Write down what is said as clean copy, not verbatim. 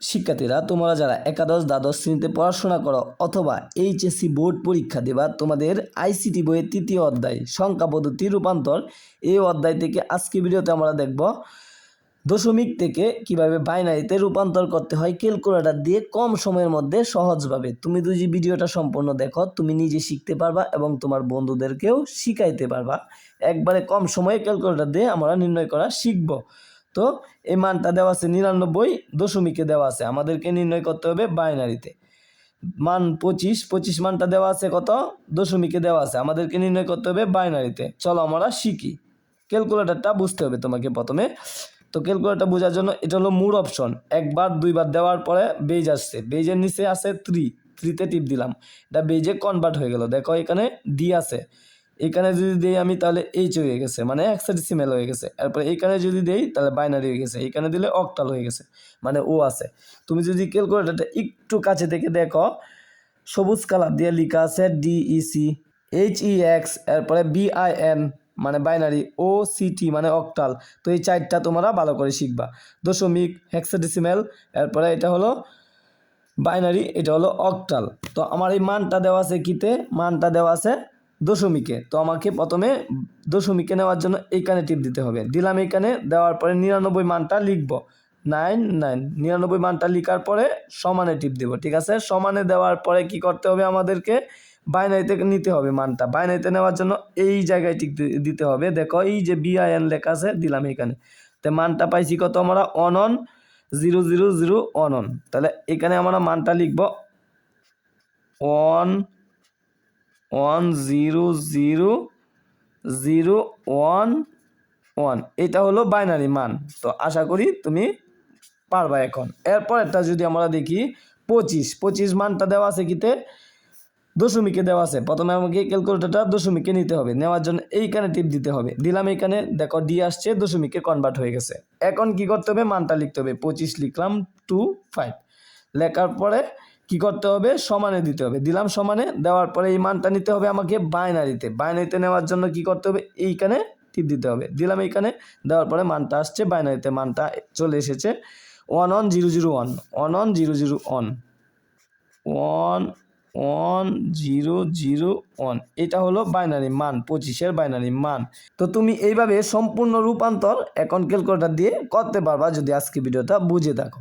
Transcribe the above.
শিক্ষার্থীরা, তোমরা যারা একাদশ দ্বাদশ শ্রেণীতে পড়াশোনা করো অথবা এইচএসসি বোর্ড পরীক্ষা দেবা, তোমাদের আইসিটি বইয়ের ৩য় অধ্যায় সংখ্যা পদ্ধতি রূপান্তর, এই অধ্যায় থেকে আজকে ভিডিওতে আমরা দেখব দশমিক থেকে কিভাবে বাইনারিতে রূপান্তর করতে হয় ক্যালকুলেটর দিয়ে কম সময়ের মধ্যে সহজভাবে। তুমি যদি ভিডিওটা সম্পূর্ণ দেখো, তুমি নিজে শিখতে পারবা এবং তোমার বন্ধুদেরকেও শিখাইতে পারবা। একবারে কম সময়ে ক্যালকুলেটর দিয়ে আমরা নির্ণয় করা শিখব। তো এই মানটা দেওয়া আছে 99, দশমিকে দেওয়া আছে, আমাদেরকে নির্ণয় করতে হবে বাইনারিতে। মান 25 মানটা দেওয়া আছে কত, দশমিকে দেওয়া আছে, আমাদেরকে নির্ণয় করতে হবে বাইনারিতে। চলো আমরা শিখি। ক্যালকুলেটরটা বুঝতে হবে তোমাকে প্রথমে। তো ক্যালকুলেটর বোঝার জন্য এটা হলো মূল অপশন, একবার দুইবার দেওয়ার পরে বেজ আসছে, বেজের নিচে আছে 3তে টিপ দিলাম, এটা বেজে কনভার্ট হয়ে গেল। দেখো এখানে ডি আছে, এখানে যদি দেই আমি তাহলে এইচ হয়ে গেছে, মানে হেক্সাডেসিমাল হয়ে গেছে। এরপরে এখানে যদি দেই তাহলে বাইনারি হয়ে গেছে, এখানে দিলে অক্টাল হয়ে গেছে, মানে ও আছে। তুমি যদি ক্যালকুলেটরটা একটু কাছে থেকে দেখো, সবুজ কালার দিয়ে লেখা আছে DEC, HEX, এরপরে BIN মানে বাইনারি, OCT মানে অক্টাল। তো এই চারটা তোমরা ভালো করে শিখবা। দশমিক, হেক্সাডেসিমাল, এরপরে এটা হলো বাইনারি, এটা হলো অক্টাল। তো আমার এই মানটা দেওয়া আছে কিতে, মানটা দেওয়া আছে দশমিকে। তো আমাকে প্রথমে দশমিকে নেওয়ার জন্য এইখানে টিপ দিতে হবে, দিলাম এইখানে। দেওয়ার পরে 99 মানটা লিখবো, 99 মানটা লিখার পরে সমানে টিপ দেবো, ঠিক আছে। সমানে দেওয়ার পরে কি করতে হবে, আমাদেরকে বাইনারিতে নিতে হবে মানটা। বাইনারিতে নেওয়ার জন্য এই জায়গায় টিপ দিতে হবে। দেখো এই যে BIN লেখা আছে, দিলাম এখানে। তো মানটা পাইছি কত আমরা, 1100011। তাহলে এখানে আমরা মানটা লিখব 1100011। এটা হলো বাইনারি মান। তো আশা করি তুমি পারবা এখন। এরপর একটা যদি আমরা দেখি 25 মানটা দেওয়া আছে কিতে, দশমিকে দেওয়া আছে। প্রথমে আমাকে ক্যালকুলেটরটা দশমিকে নিতে হবে, নেওয়ার জন্য এইখানে টিপ দিতে হবে, দিলাম এইখানে। দেখো ডি আসছে, দশমিকে কনভার্ট হয়ে গেছে। এখন কি করতে হবে, মানটা লিখতে হবে। 25 লিখলাম, 25 লেখার পরে কি করতে হবে, সমানে দিতে হবে, দিলাম সমানে। দেওয়ার পরে এই মানটা নিতে হবে আমাকে বাইনারিতে। বাইনারিতে নেওয়ার জন্য কি করতে হবে, এইখানে টিপ দিতে হবে, দিলাম এইখানে। দেওয়ার পরে মানটা আসছে বাইনারিতে, মানটা চলে এসেছে 11001। এটা হলো বাইনারি মান, 25-এর বাইনারি মান। তো তুমি এইভাবে সম্পূর্ণ রূপান্তর এখন ক্যালকুলেটর দিয়ে করতে পারবা যদি আজকে ভিডিওটা বুঝে থাকো।